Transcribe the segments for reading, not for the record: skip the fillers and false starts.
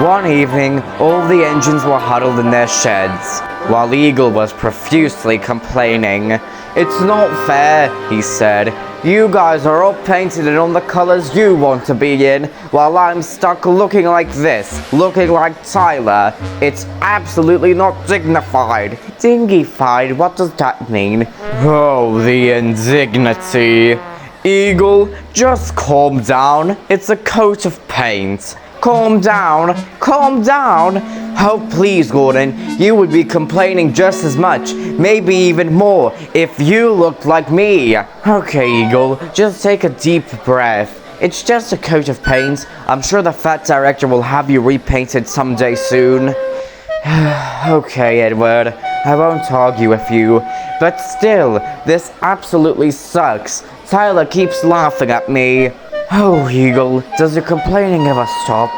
One evening, all the engines were huddled in their sheds, while Eagle was profusely complaining. "It's not fair," he said. "You guys are all painted in all the colors you want to be in, while I'm stuck looking like this, looking like Tyler. It's absolutely not dignified." Dingified? What does that mean? Oh, the indignity. Eagle, just calm down. It's a coat of paint. Calm down. Calm down. Oh, please, Gordon. You would be complaining just as much, maybe even more, if you looked like me. Okay, Eagle, just take a deep breath. It's just a coat of paint. I'm sure the fat director will have you repainted someday soon. Okay, Edward. I won't argue with you. But still, this absolutely sucks. Tyler keeps laughing at me. Oh, Eagle, does your complaining ever stop?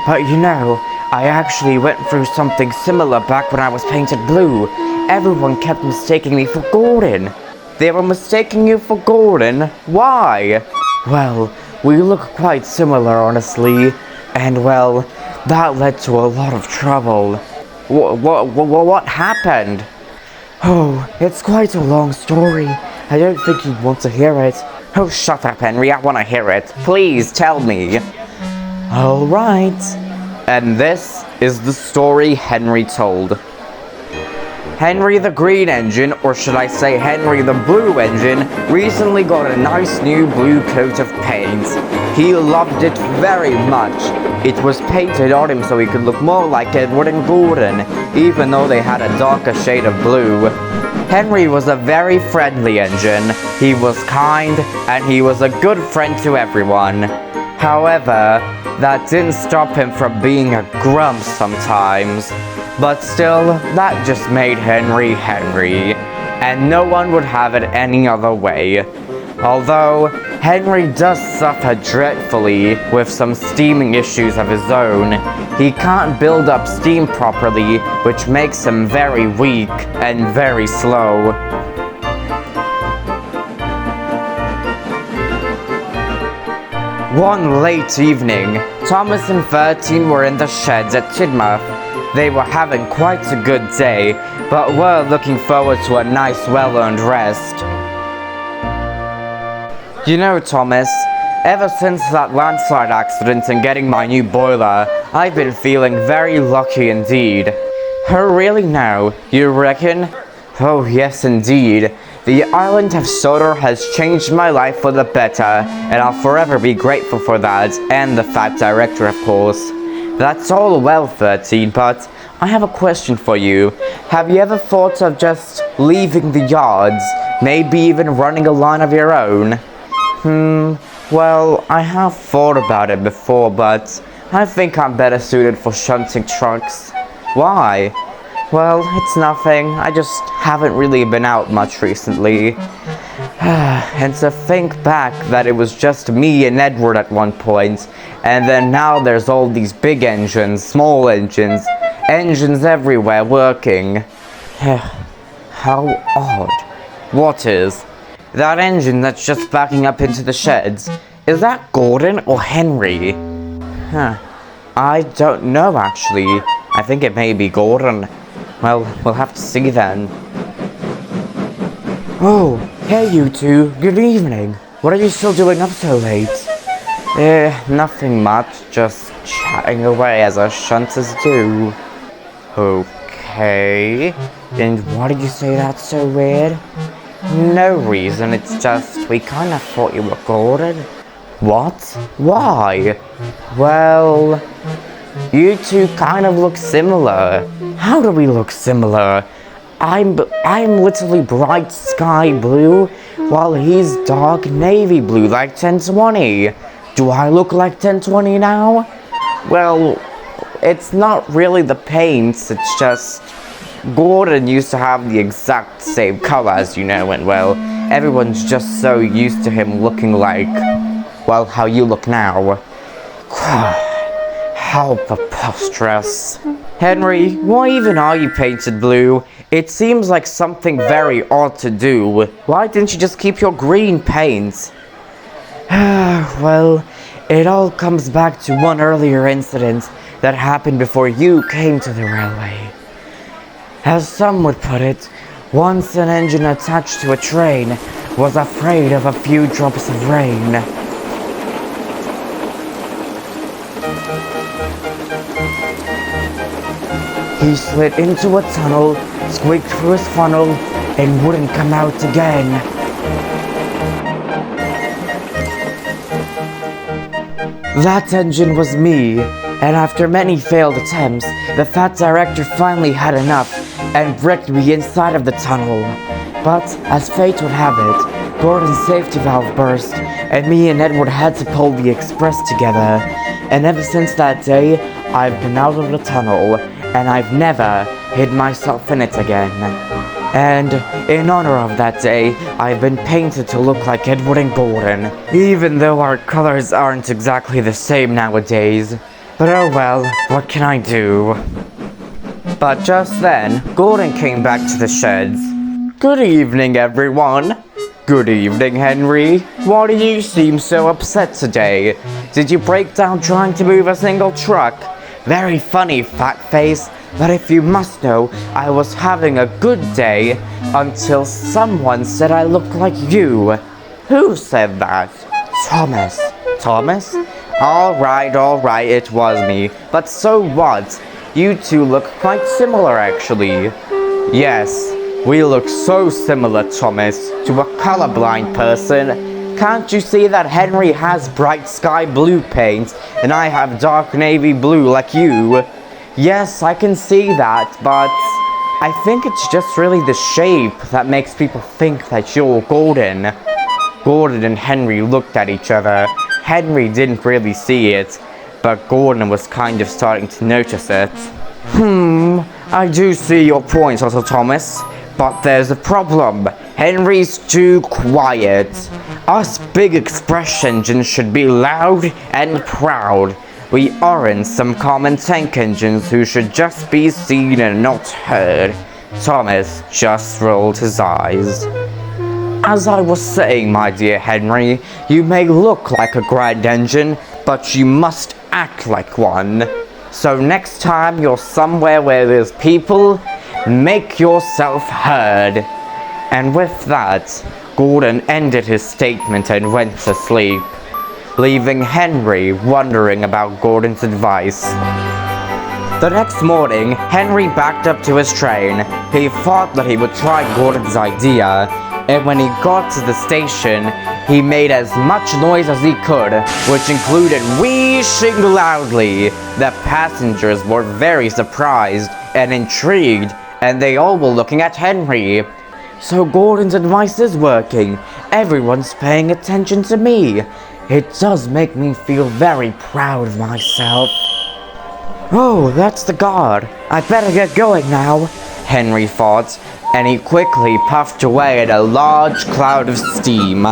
But you know, I actually went through something similar back when I was painted blue. Everyone kept mistaking me for Gordon. They were mistaking you for Gordon? Why? Well, we look quite similar, honestly. And well, that led to a lot of trouble. What happened? Oh, it's quite a long story. I don't think you'd want to hear it. Oh, shut up, Henry. I want to hear it. Please, tell me. All right. And this is the story Henry told. Henry the Green Engine, or should I say Henry the Blue Engine, recently got a nice new blue coat of paint. He loved it very much. It was painted on him so he could look more like Edward and Gordon, even though they had a darker shade of blue. Henry was a very friendly engine. He was kind, and he was a good friend to everyone. However, that didn't stop him from being a grump sometimes. But still, that just made Henry Henry, and no one would have it any other way. Although, Henry does suffer dreadfully with some steaming issues of his own. He can't build up steam properly, which makes him very weak and very slow. One late evening, Thomas and 13 were in the sheds at Tidmouth. They were having quite a good day, but were looking forward to a nice well-earned rest. You know, Thomas, ever since that landslide accident and getting my new boiler, I've been feeling very lucky indeed. Oh, really now? You reckon? Oh, yes indeed. The island of Sodor has changed my life for the better, and I'll forever be grateful for that, and the fat director, of course. That's all well, 13, but I have a question for you. Have you ever thought of just leaving the yards? Maybe even running a line of your own? Well, I have thought about it before, but I think I'm better suited for shunting trucks. Why? Well, it's nothing. I just haven't really been out much recently. And to think back that it was just me and Edward at one point, and then now there's all these big engines, small engines, engines everywhere working. How odd. What is? That engine that's just backing up into the sheds, is that Gordon or Henry? I don't know actually. I think it may be Gordon. Well, we'll have to see then. Oh, hey you two, good evening. What are you still doing up so late? Nothing much, just chatting away as us shunters do. Okay, and why did you say that's so weird? No reason, it's just, we kinda thought you were Gordon. What? Why? Well, you two kind of look similar. How do we look similar? I'm literally bright sky blue, while he's dark navy blue like 1020. Do I look like 1020 now? Well, it's not really the paints, it's just Gordon used to have the exact same color as you know, and well, everyone's just so used to him looking like, well, how you look now. How preposterous. Henry, why even are you painted blue? It seems like something very odd to do. Why didn't you just keep your green paint? Well, it all comes back to one earlier incident that happened before you came to the railway. As some would put it, once an engine attached to a train was afraid of a few drops of rain. He slid into a tunnel, squeaked through his funnel, and wouldn't come out again. That engine was me, and after many failed attempts, the fat director finally had enough and bricked me inside of the tunnel. But, as fate would have it, Gordon's safety valve burst, and me and Edward had to pull the express together. And ever since that day, I've been out of the tunnel, and I've never hid myself in it again. And in honor of that day, I've been painted to look like Edward and Gordon, even though our colors aren't exactly the same nowadays. But oh well, what can I do? But just then, Gordon came back to the sheds. Good evening, everyone. Good evening, Henry. Why do you seem so upset today? Did you break down trying to move a single truck? Very funny, fat face. But if you must know, I was having a good day until someone said I looked like you. Who said that? Thomas. Thomas? Alright, it was me. But so what? You two look quite similar, actually. Yes, we look so similar, Thomas, to a colorblind person. Can't you see that Henry has bright sky blue paint and I have dark navy blue like you? Yes, I can see that, but I think it's just really the shape that makes people think that you're Gordon. Gordon and Henry looked at each other. Henry didn't really see it, but Gordon was kind of starting to notice it. I do see your point, Otto Thomas, but there's a problem. Henry's too quiet. Us big express engines should be loud and proud. We aren't some common tank engines who should just be seen and not heard. Thomas just rolled his eyes. As I was saying, my dear Henry, you may look like a grand engine, but you must act like one. So next time you're somewhere where there's people, make yourself heard. And with that, Gordon ended his statement and went to sleep, leaving Henry wondering about Gordon's advice. The next morning, Henry backed up to his train. He thought that he would try Gordon's idea, and when he got to the station, he made as much noise as he could, which included wheezing loudly. The passengers were very surprised and intrigued, and they all were looking at Henry. So Gordon's advice is working. Everyone's paying attention to me. It does make me feel very proud of myself. Oh, that's the guard. I better get going now, Henry thought, and he quickly puffed away at a large cloud of steam.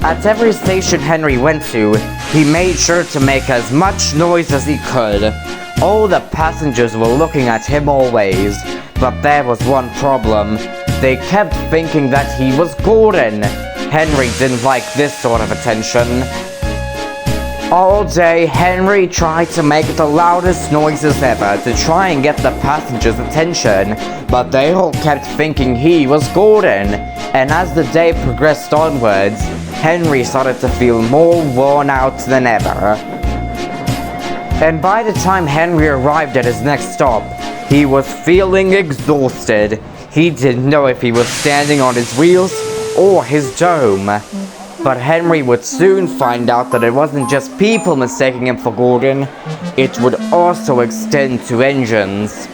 At every station Henry went to, he made sure to make as much noise as he could. All the passengers were looking at him always, but there was one problem. They kept thinking that he was Gordon. Henry didn't like this sort of attention. All day, Henry tried to make the loudest noises ever to try and get the passengers' attention, but they all kept thinking he was Gordon. And as the day progressed onwards, Henry started to feel more worn out than ever. And by the time Henry arrived at his next stop, he was feeling exhausted. He didn't know if he was standing on his wheels or his dome. But Henry would soon find out that it wasn't just people mistaking him for Gordon, it would also extend to engines.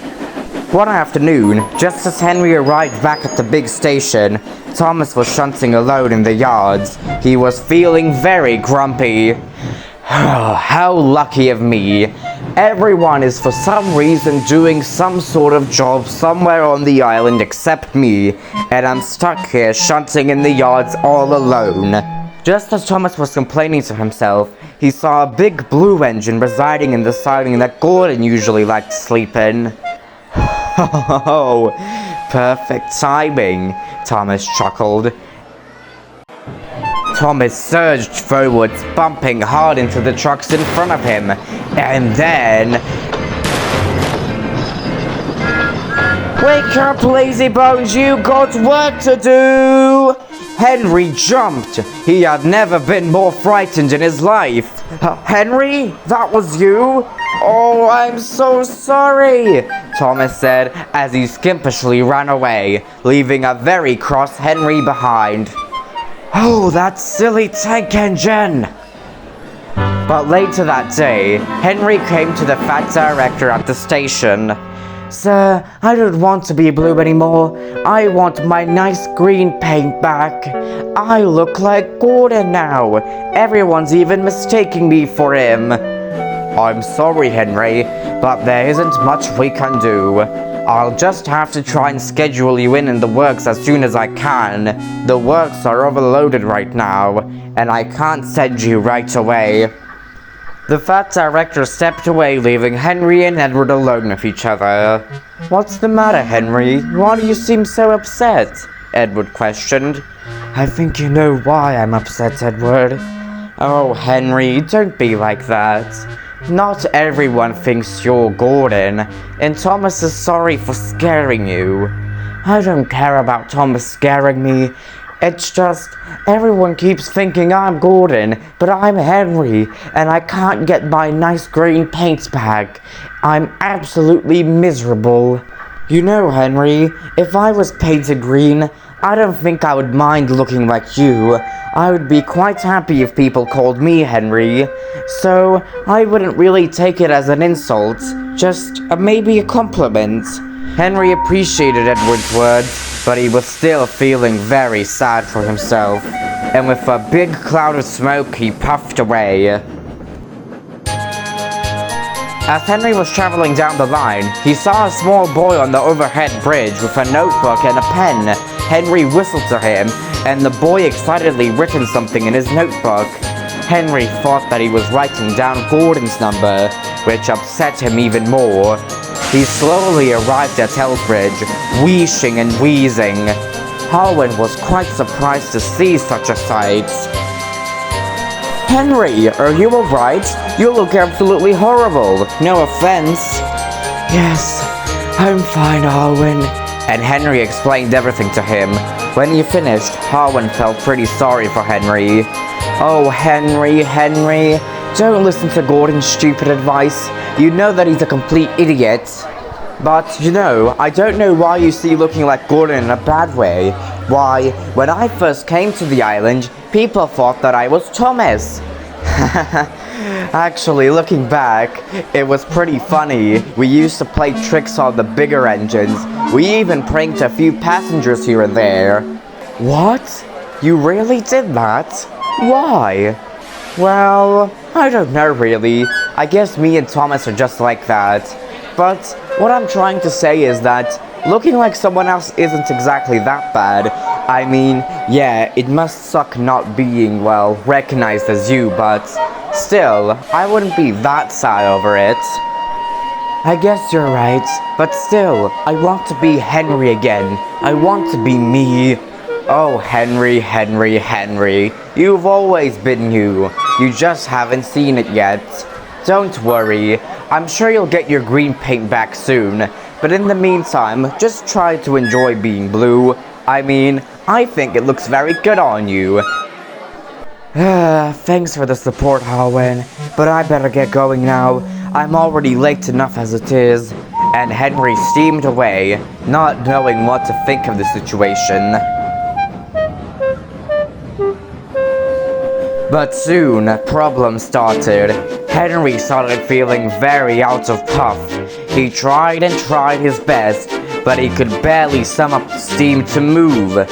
One afternoon, just as Henry arrived back at the big station, Thomas was shunting alone in the yards. He was feeling very grumpy. How lucky of me. Everyone is for some reason doing some sort of job somewhere on the island except me, and I'm stuck here shunting in the yards all alone. Just as Thomas was complaining to himself, he saw a big blue engine residing in the siding that Gordon usually liked to sleep in. Oh, perfect timing, Thomas chuckled. Thomas surged forwards, bumping hard into the trucks in front of him. And then... Wake up, lazy bones, you got work to do! Henry jumped. He had never been more frightened in his life. Henry? That was you? Oh, I'm so sorry, Thomas said as he skimpishly ran away, leaving a very cross Henry behind. Oh, that silly tank engine! But later that day, Henry came to the fat director at the station. Sir, I don't want to be blue anymore. I want my nice green paint back. I look like Gordon now. Everyone's even mistaking me for him. I'm sorry, Henry, but there isn't much we can do. I'll just have to try and schedule you in the works as soon as I can. The works are overloaded right now, and I can't send you right away. The fat director stepped away, leaving Henry and Edward alone with each other. What's the matter, Henry? Why do you seem so upset? Edward questioned. I think you know why I'm upset, Edward. Oh, Henry, don't be like that. Not everyone thinks you're Gordon, and Thomas is sorry for scaring you. I don't care about Thomas scaring me. It's just, everyone keeps thinking I'm Gordon, but I'm Henry, and I can't get my nice green paints back. I'm absolutely miserable. You know, Henry, if I was painted green, I don't think I would mind looking like you. I would be quite happy if people called me Henry. So, I wouldn't really take it as an insult, just maybe a compliment. Henry appreciated Edward's words, but he was still feeling very sad for himself, and with a big cloud of smoke, he puffed away. As Henry was traveling down the line, he saw a small boy on the overhead bridge with a notebook and a pen. Henry whistled to him, and the boy excitedly written something in his notebook. Henry thought that he was writing down Gordon's number, which upset him even more. He slowly arrived at Elfridge, wheezing and wheezing. Harwin was quite surprised to see such a sight. Henry, are you alright? You look absolutely horrible. No offense. Yes, I'm fine, Harwin. And Henry explained everything to him. When he finished, Harwin felt pretty sorry for Henry. Oh, Henry, don't listen to Gordon's stupid advice. You know that he's a complete idiot. But, you know, I don't know why you see looking like Gordon in a bad way. Why, when I first came to the island, people thought that I was Thomas. Actually, looking back, it was pretty funny. We used to play tricks on the bigger engines. We even pranked a few passengers here and there. What? You really did that? Why? Well, I don't know really. I guess me and Thomas are just like that. But what I'm trying to say is that looking like someone else isn't exactly that bad. I mean, yeah, it must suck not being, well, recognized as you, but still, I wouldn't be that sad over it. I guess you're right, but still, I want to be Henry again. I want to be me. Oh, Henry, you've always been you. You just haven't seen it yet. Don't worry, I'm sure you'll get your green paint back soon. But in the meantime, just try to enjoy being blue. I mean, I think it looks very good on you. Thanks for the support, Harwin, but I better get going now. I'm already late enough as it is. And Henry steamed away, not knowing what to think of the situation. But soon, problems started. Henry started feeling very out of puff. He tried and tried his best, but he could barely sum up the steam to move.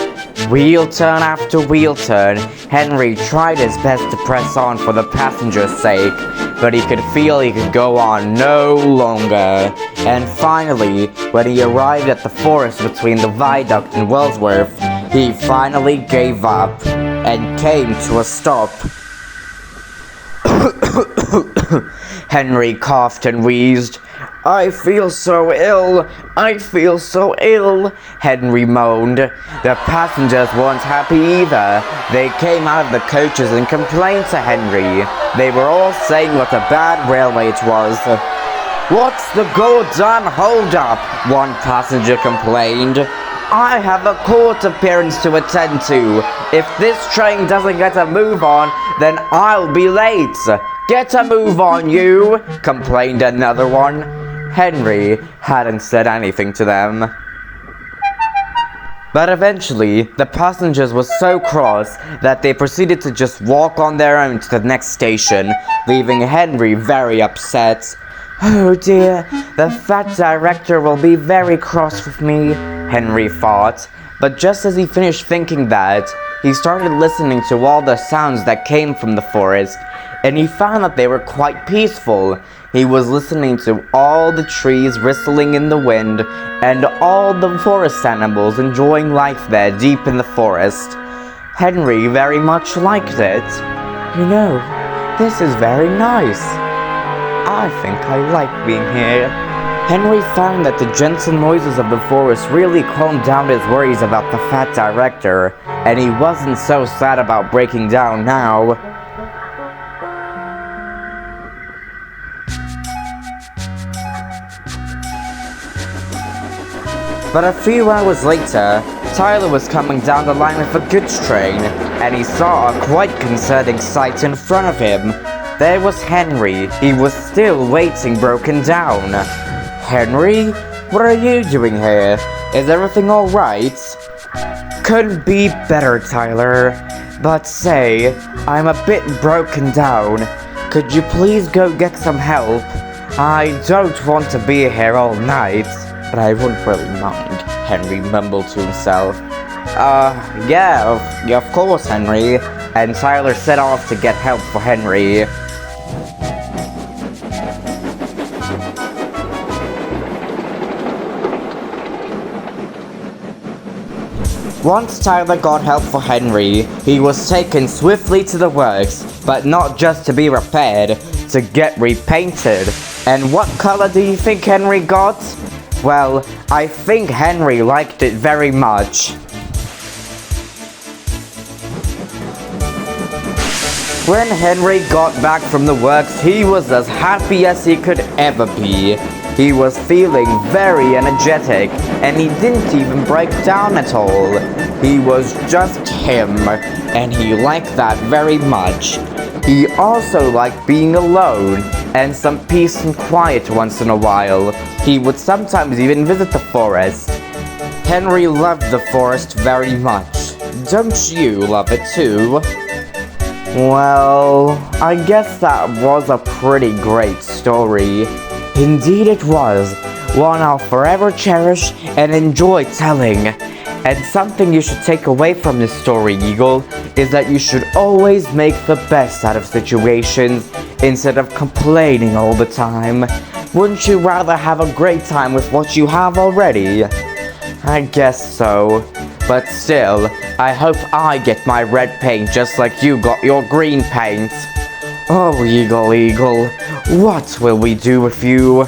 Wheel turn after wheel turn, Henry tried his best to press on for the passenger's sake, but he could feel he could go on no longer. And finally, when he arrived at the forest between the viaduct and Wellsworth, he finally gave up and came to a stop. Henry coughed and wheezed. I feel so ill. I feel so ill, Henry moaned. The passengers weren't happy either. They came out of the coaches and complained to Henry. They were all saying what a bad railway it was. What's the goddamn hold-up? One passenger complained. I have a court appearance to attend to. If this train doesn't get a move on, then I'll be late. Get a move on, you, complained another one. Henry hadn't said anything to them. But eventually, the passengers were so cross that they proceeded to just walk on their own to the next station, leaving Henry very upset. Oh dear, the fat director will be very cross with me, Henry thought. But just as he finished thinking that, he started listening to all the sounds that came from the forest, and he found that they were quite peaceful. He was listening to all the trees rustling in the wind, and all the forest animals enjoying life there deep in the forest. Henry very much liked it. You know, this is very nice. I think I like being here. Henry found that the gentle noises of the forest really calmed down his worries about the fat director, and he wasn't so sad about breaking down now. But a few hours later, Tyler was coming down the line with a goods train, and he saw a quite concerning sight in front of him. There was Henry. He was still waiting, broken down. Henry? What are you doing here? Is everything alright? Couldn't be better, Tyler. But say, I'm a bit broken down. Could you please go get some help? I don't want to be here all night, but I wouldn't really mind, Henry mumbled to himself. Yeah, of course, Henry. And Tyler set off to get help for Henry. Once Tyler got help for Henry, he was taken swiftly to the works, but not just to be repaired, to get repainted. And what color do you think Henry got? Well, I think Henry liked it very much. When Henry got back from the works, he was as happy as he could ever be. He was feeling very energetic, and he didn't even break down at all. He was just him, and he liked that very much. He also liked being alone, and some peace and quiet once in a while. He would sometimes even visit the forest. Henry loved the forest very much. Don't you love it too? Well, I guess that was a pretty great story. Indeed it was, one I'll forever cherish and enjoy telling. And something you should take away from this story, Eagle, is that you should always make the best out of situations instead of complaining all the time. Wouldn't you rather have a great time with what you have already? I guess so. But still, I hope I get my red paint just like you got your green paint. Oh, Eagle, Eagle, what will we do with you?